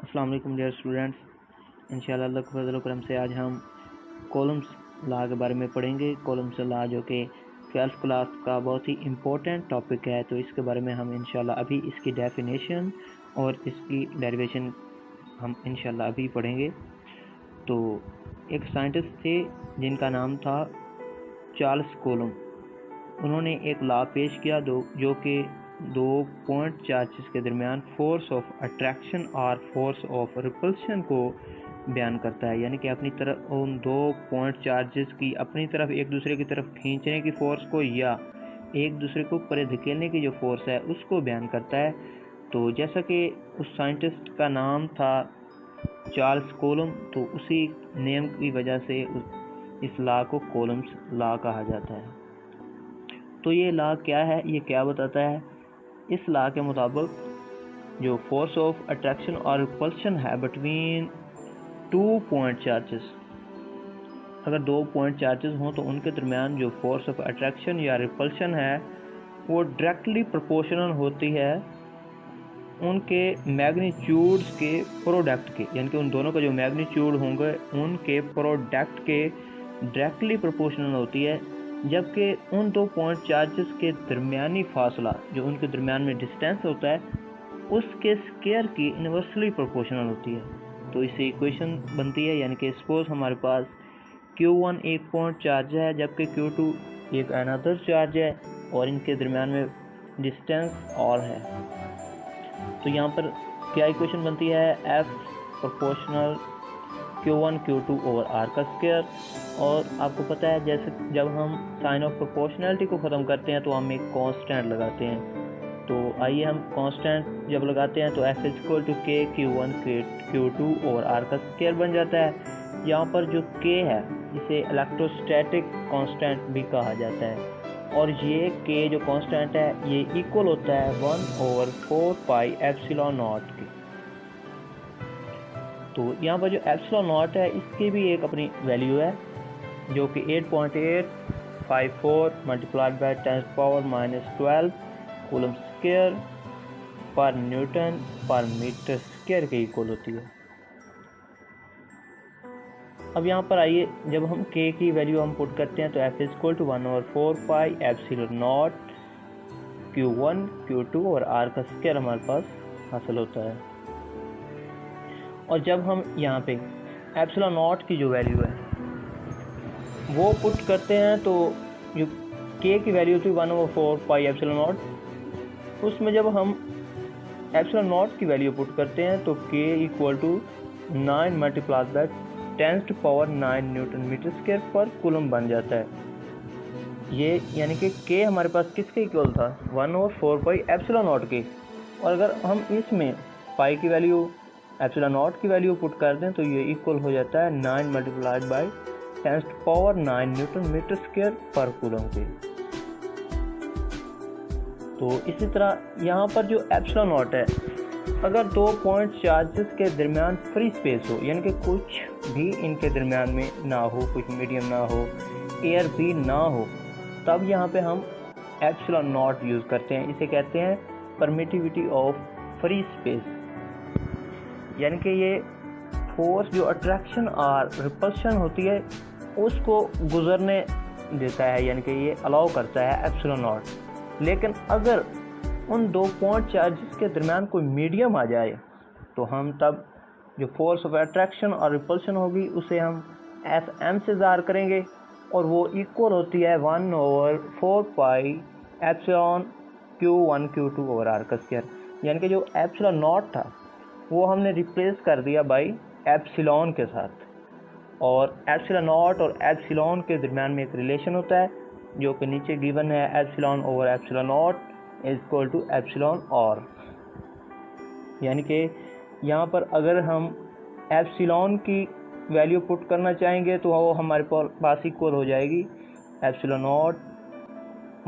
अस्सलाम वालेकुम dear students, इंशाल्लाह अल्लाह के फजल करम से आज हम कॉलम्स लॉ के बारे में पढ़ेंगे। कॉलम्स लॉ जो कि 12th क्लास का बहुत ही इम्पोर्टेंट टॉपिक है, तो इसके बारे में हम इंशाल्लाह अभी इसकी डेफिनेशन और इसकी डेरिवेशन हम इंशाल्लाह अभी पढ़ेंगे। तो एक साइंटिस्ट थे जिनका नाम था चार्ल्स कॉलम। उन्होंने एक लॉ पेश किया जो कि दो पॉइंट चार्जेस के दरमियान फोर्स ऑफ अट्रैक्शन और फोर्स ऑफ रिपल्शन को बयान करता है, यानी कि अपनी तरफ उन दो पॉइंट चार्जेस की अपनी तरफ एक दूसरे की तरफ खींचने की फोर्स को या एक दूसरे को परे धकेलने की जो फोर्स है उसको बयान करता है। तो जैसा कि उस साइंटिस्ट का नाम था चार्ल्स कॉलम, तो उसी नेम की वजह से इस लॉ को कॉलम्स लॉ कहा जाता है। तो ये लॉ क्या है, ये क्या बताता है? इस लॉ के मुताबिक जो फोर्स ऑफ अट्रैक्शन और रिपल्शन है बिटवीन टू पॉइंट चार्जेस, अगर दो पॉइंट चार्जेस हों तो उनके दरमियान जो फोर्स ऑफ अट्रैक्शन या रिपल्शन है वो डायरेक्टली प्रोपोर्शनल होती है उनके मैग्नीट्यूड्स के प्रोडक्ट के, यानी कि उन दोनों का जो मैग्नीट्यूड होंगे उनके प्रोडक्ट के डायरेक्टली प्रोपोर्शनल होती है, जबकि उन दो पॉइंट चार्जेस के दरमियानी फासला जो उनके दरमियान में डिस्टेंस होता है उसके स्क्वायर की इनवर्सली प्रोपोर्शनल होती है। तो इससे इक्वेशन बनती है, यानी कि सपोज हमारे पास Q1 एक पॉइंट चार्ज है जबकि Q2 एक अनदर चार्ज है और इनके दरमियान में डिस्टेंस और है। तो यहाँ पर क्या इक्वेशन बनती है? F proportional Q1 Q2 over R का स्क्वायर। और आपको पता है जैसे जब हम साइन ऑफ प्रोपोर्शनैलिटी को ख़त्म करते हैं तो हम एक कांस्टेंट लगाते हैं। तो आइए हम कांस्टेंट जब लगाते हैं तो F equal to K Q1 Q2 over R का स्क्वायर बन जाता है। यहाँ पर जो K है इसे इलेक्ट्रोस्टैटिक कांस्टेंट भी कहा जाता है, और ये K जो कांस्टेंट है ये इक्वल होता है 1/4 पाई एप्सिलॉन नॉट के। तो यहाँ पर जो एप्सिलॉन नॉट है इसकी भी एक अपनी वैल्यू है जो कि 8.854 मल्टीप्लाइड बाय 10⁻⁻12 कूलम स्क्वायर पर न्यूटन पर मीटर स्क्वायर के इक्वल होती है। अब यहाँ पर आइए, जब हम K की वैल्यू हम पुट करते हैं तो F equal to 1/4 pi epsilon nought Q1 Q2 और R का स्क्वायर हमारे पास हासिल होता है। और जब हम यहाँ पे एप्सिलॉन नॉट की जो वैल्यू है वो पुट करते हैं तो जो K की वैल्यू थी 1/4 पाई एप्सिलॉन नॉट, उसमें जब हम एप्सिलॉन नॉट की वैल्यू पुट करते हैं तो K equal to 9 multiplied by 10⁻⁹ newton metre square पर कूलम बन जाता है। ये यानी कि K हमारे पास किसके इक्वल था? 1/4 पाई एप्सिलॉन नॉट के। और अगर हम इसमें पाई की वैल्यू एप्सिलॉन नॉट की वैल्यू पुट कर दें तो ये इक्वल हो जाता है 9 multiplied by 10⁻⁹ newton metre square पर कूलम के। तो इसी तरह यहाँ पर जो एप्सिलॉन नॉट है, अगर दो पॉइंट चार्जेस के दरमियान फ्री स्पेस हो, यानी कि कुछ भी इनके दरमियान में ना हो, कुछ मीडियम ना हो, एयर भी ना हो, तब यहाँ पे हम एप्सिलॉन नॉट यूज़ करते हैं। इसे कहते हैं परमिटिविटी ऑफ फ्री स्पेस, यानी कि ये फोर्स जो अट्रैक्शन और रिपल्शन होती है उसको गुजरने देता है, यानी कि ये अलाउ करता है एप्सिलॉन नॉट। लेकिन अगर उन दो पॉइंट चार्जेस के दरमियान कोई मीडियम आ जाए तो हम तब जो फोर्स ऑफ अट्रैक्शन और रिपल्शन होगी उसे हम Fm से ज़ाहिर करेंगे, और वो इक्वल होती है 1/4 pi epsilon Q1 Q2 over R का स्क्वायर। यानी कि जो एप्सिलॉन नॉट था वो हमने रिप्लेस कर दिया बाई एप्सिलॉन के साथ, और एप्सिलॉन नॉट और एप्सिलॉन के दरमियान में एक रिलेशन होता है जो कि नीचे गिवन है, epsilon over epsilon nought is equal to epsilon और। यानी कि यहाँ पर अगर हम एप्सिलॉन की वैल्यू पुट करना चाहेंगे तो वो हमारे पास इक्वल हो जाएगी epsilon not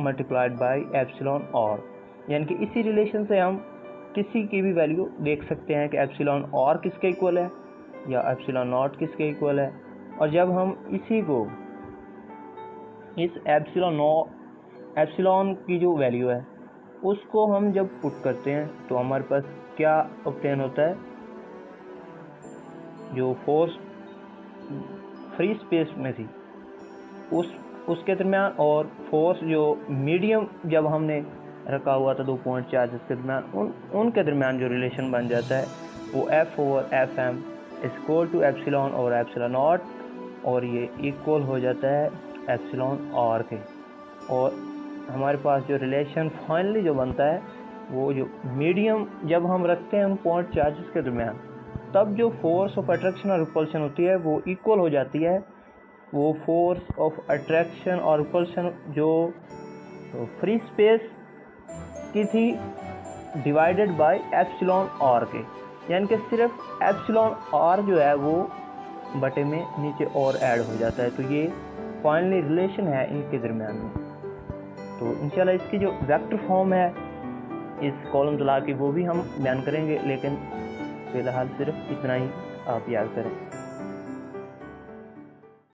multiplied by epsilon और। यानी कि इसी रिलेशन से हम किसी की भी वैल्यू देख सकते हैं कि एप्सिलॉन और किसके इक्वल है या एप्सिलॉन नॉट किसके इक्वल है। और जब हम इसी को इस एप्सिलॉन की जो वैल्यू है उसको हम जब पुट करते हैं तो हमारे पास क्या ऑब्टेन होता है? जो फोर्स फ्री स्पेस में थी उसके दरमियान और फोर्स जो मीडियम जब हमने रखा हुआ था 2 पॉइंट चार्जेस के दरमियान उनके दरमियान जो रिलेशन बन जाता है वो F/Fm इक्वल टू एप्सिलॉन और एप्सिलॉन नॉट, और ये इक्वल हो जाता है एप्सिलॉन r के। और हमारे पास जो रिलेशन फाइनली जो बनता है वो जो मीडियम जब हम रखते हैं उन पॉइंट चार्जेस के दरमियान, तब जो फोर्स ऑफ अट्रैक्शन और रिपल्शन होती है वो इक्वल हो जाती है वो फोर्स ऑफ अट्रैक्शन और रिपल्शन जो फ्री स्पेस की थी डिवाइडेड बाय एप्सिलॉन r के, यानी कि सिर्फ एप्सिलॉन r जो है वो बटे में नीचे और ऐड हो जाता है। तो ये फाइनली रिलेशन है इनके दरमियान में। तो इंशाल्लाह इसकी जो वेक्टर फॉर्म है इस कॉलम्स लॉ की वो भी हम बयान करेंगे, लेकिन फ़िलहाल सिर्फ इतना ही आप याद करें।